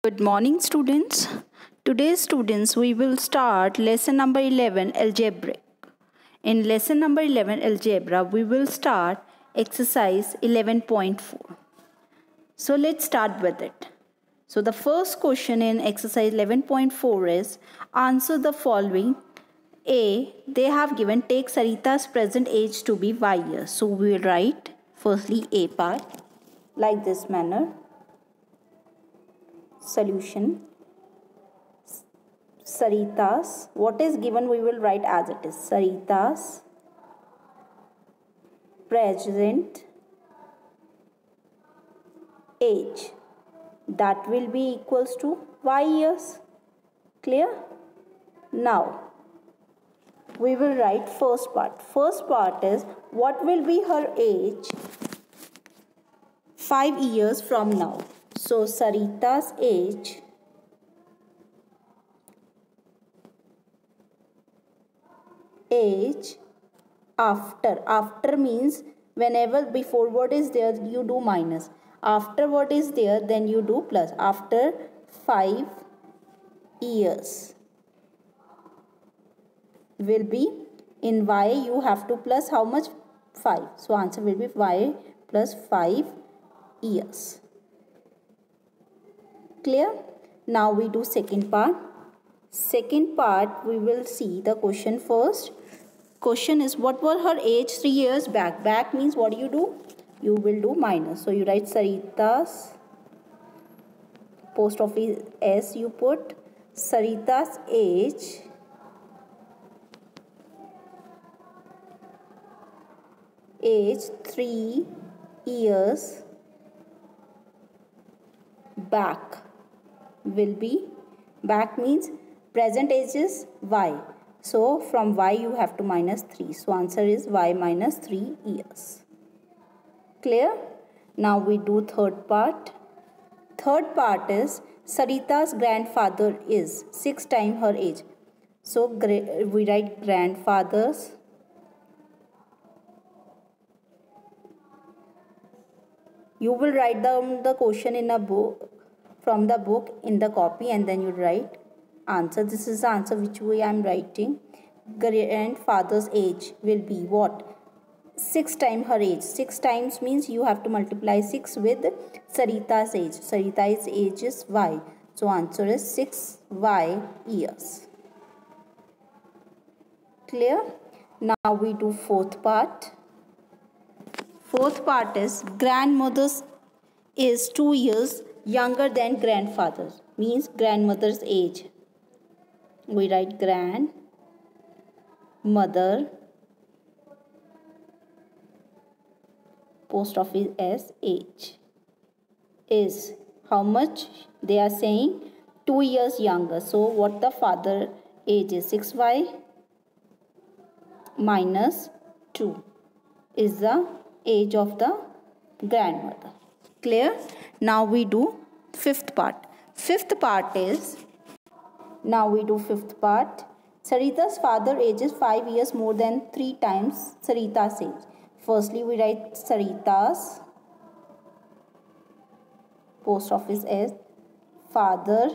Good morning, students. Today, students, we will start lesson number 11, algebraic. In lesson number 11, algebra, we will start exercise 11.4. So, let's start with it. So, the first question in exercise 11.4 is answer the following. A, they have given take Sarita's present age to be y years. So, we will write firstly A part like this manner. Solution. Sarita's, what is given we will write as it is. Sarita's present age, that will be equals to y years. Clear? Now we will write first part. First part is what will be her age 5 years from now. So Sarita's age after means whenever before what is there you do minus, after what is there then you do plus. After 5 years will be in y, you have to plus how much? 5. So answer will be y plus 5 years. Clear? Now we do second part. Second part we will see the question first. Question is what were her age 3 years back? Back means what do? You will do minus. So you write Sarita's, post office S you put, Sarita's age age 3 years back will be, back means present age is y. So from y you have to minus 3. So answer is y minus 3 years. Clear? Now we do third part. Third part is Sarita's grandfather is 6 times her age. So we write grandfathers you will write down the question in a book, from the book in the copy, and then you write answer. This is the answer which way I am writing. Grandfather's age will be what? 6 times her age. 6 times means you have to multiply 6 with Sarita's age. Sarita's age is y. So answer is 6y years. Clear? Now we do fourth part. Fourth part is grandmother's is 2 years younger than grandfather's, means grandmother's age. We write grandmother, post office S age is how much? They are saying 2 years younger. So what the father age is? 6y minus 2 is the age of the grandmother. Clear? Now we do fifth part. Fifth part is, now we do fifth part. Sarita's father age is 5 years more than 3 times Sarita's age. Firstly we write Sarita's, post office S, father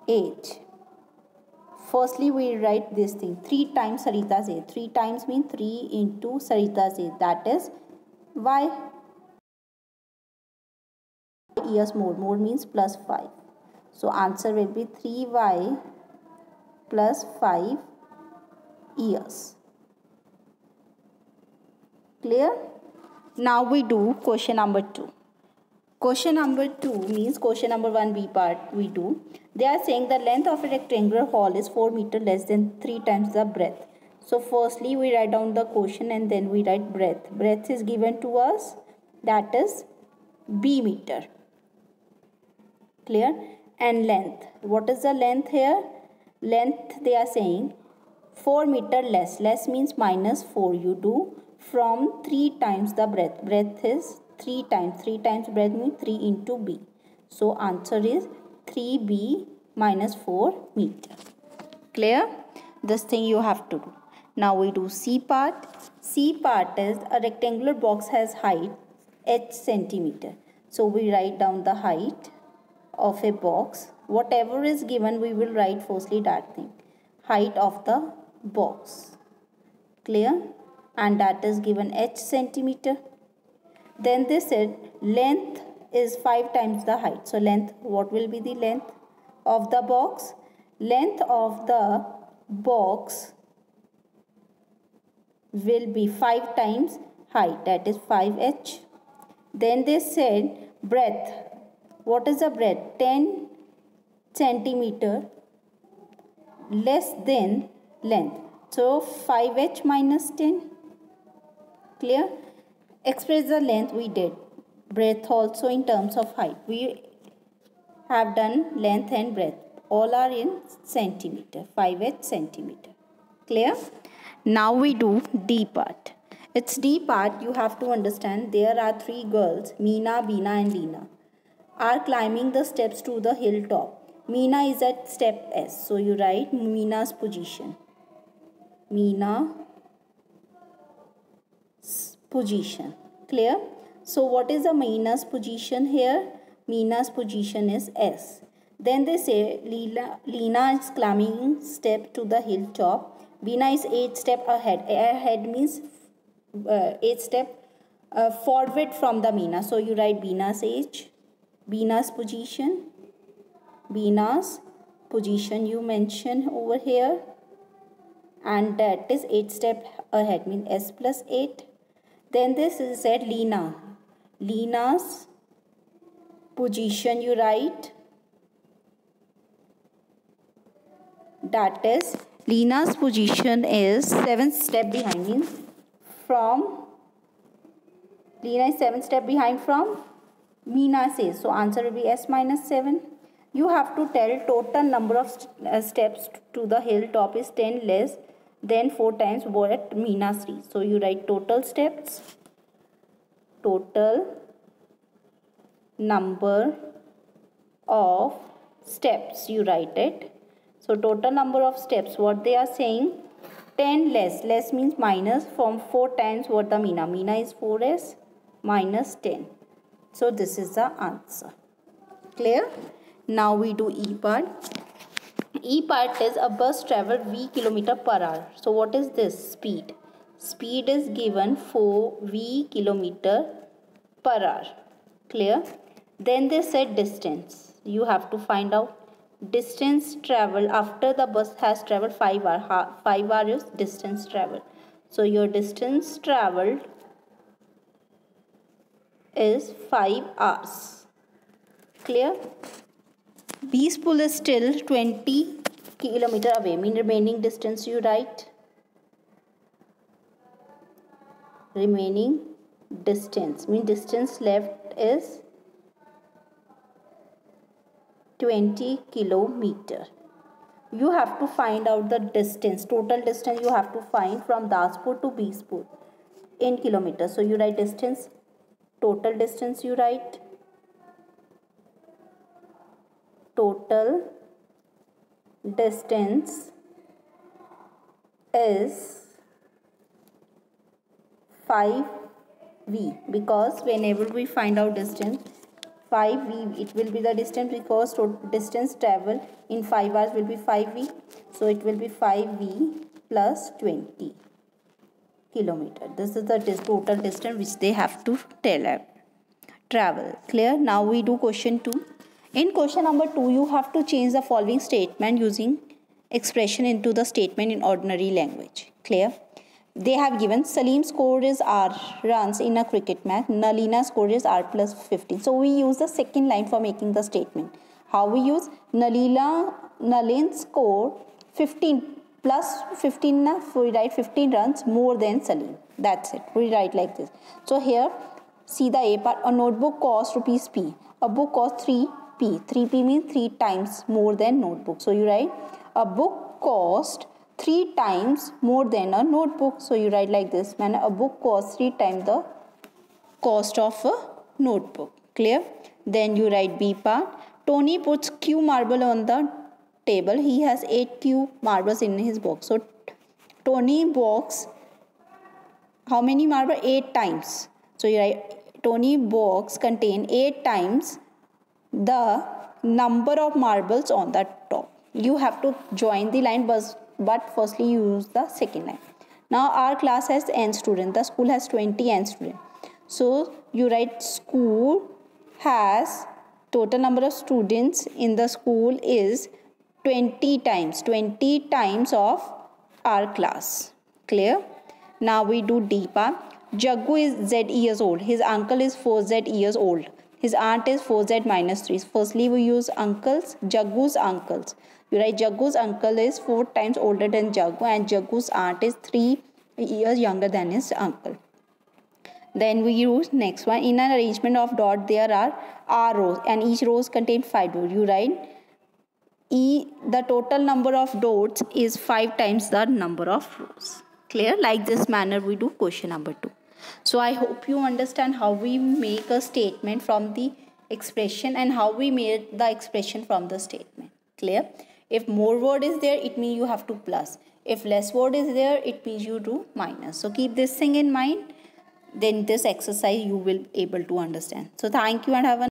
age. Firstly we write this thing 3 times Sarita's age. 3 times means 3 into Sarita's age, that is y years more. More means plus 5. So answer will be 3y plus 5 years. Clear? Now we do question number 2. Question number 2 means question number 1b part we do. They are saying the length of a rectangular hall is 4 meters less than 3 times the breadth. So firstly we write down the question and then we write breadth. Breadth is given to us, that is b meter. Clear? And length. What is the length here? Length they are saying 4 meter less. Less means minus 4. You do from 3 times the breadth. Breadth is 3 times. 3 times breadth means 3 into b. So answer is 3b minus 4 meter. Clear? This thing you have to do. Now we do C part. C part is a rectangular box has height h centimeter. So we write down the height of a box. Whatever is given, we will write firstly that thing. Height of the box. Clear? And that is given h centimeter. Then they said length is 5 times the height. So length, what will be the length of the box? Length of the box will be 5 times height, that is 5h. Then they said breadth. What is the breadth? 10 centimeter less than length. So 5h minus 10. Clear? Express the length we did. Breadth also in terms of height. We have done length and breadth. All are in centimeter. 5h centimeter. Clear? Now we do D part. Its D part, you have to understand there are 3 girls, Meena, Beena and Leena, are climbing the steps to the hilltop. Meena is at step S. So you write Meena's position. Meena's position. Clear? So what is the Meena's position here? Meena's position is S. Then they say Leena is climbing step to the hilltop. Beena is 8 steps ahead. Ahead means 8 steps forward from the Meena. So you write Beena's age. Beena's position. Beena's position you mention over here. And that is 8 steps ahead, means S plus 8. Then this is said Leena. Leena's position you write. That is Leena's position is 7 steps behind, means from Leena is 7 steps behind from Meena's age. So answer will be S minus 7. You have to tell total number of steps to the hilltop is 10 less than 4 times what Meena's reached. So you write total steps. Total number of steps you write it. So total number of steps, what they are saying, 10 less. Less means minus from 4 times what the Meena. Meena is 4s minus 10. So this is the answer. Clear? Now we do E part. E part is a bus traveled V km per hour. So what is this? Speed. Speed is given for V km per hour. Clear? Then they said distance. You have to find out distance traveled after the bus has traveled 5 hours. 5 hours is distance traveled. So your distance traveled is 5 hours. Clear? B school is still 20 km away. Mean remaining distance you write. Remaining distance. Mean distance left is 20 kilometer. You have to find out the distance. Total distance you have to find from Daspur to Bispur in kilometers. So you write distance. Total distance you write. Total distance is 5v, because whenever we find out distance 5v, it will be the distance, because distance travel in 5 hours will be 5v. So it will be 5v plus 20 kilometer. This is the total distance which they have to travel. Clear? Now we do question 2. In question number 2, you have to change the following statement using expression into the statement in ordinary language. Clear? They have given Salim's score is R runs in a cricket match. Nalina's score is R plus 15. So we use the second line for making the statement. How we use? Nalin's score 15 plus 15. We write 15 runs more than Salim. That's it. We write like this. So here, see the A part. A notebook costs rupees P. A book costs 3P. 3P means 3 times more than notebook. So you write a book cost 3 times more than a notebook. So you write like this. Man, a book costs 3 times the cost of a notebook. Clear? Then you write B part. Tony puts Q marble on the table. He has 8 Q marbles in his box. So Tony box how many marble? 8 times. So you write Tony box contain 8 times the number of marbles on the top. You have to join the line, but firstly you use the second line. Now our class has n students. The school has 20 n students. So you write school has total number of students in the school is 20 times of our class. Clear? Now we do D part. Jaggu is Z years old. His uncle is 4Z years old. His aunt is 4Z minus 3. Firstly, we use uncles. Jaggu's uncles. You write Jaggu's uncle is 4 times older than Jaggu, and Jaggu's aunt is 3 years younger than his uncle. Then we use next one. In an arrangement of dot, there are R rows, and each rows contain 5 dots. You write the total number of dots is 5 times the number of rows. Clear? Like this manner we do question number 2. So I hope you understand how we make a statement from the expression and how we made the expression from the statement. Clear? If more word is there, it means you have to plus. If less word is there, it means you do minus. So keep this thing in mind. Then this exercise you will able to understand. So thank you and have a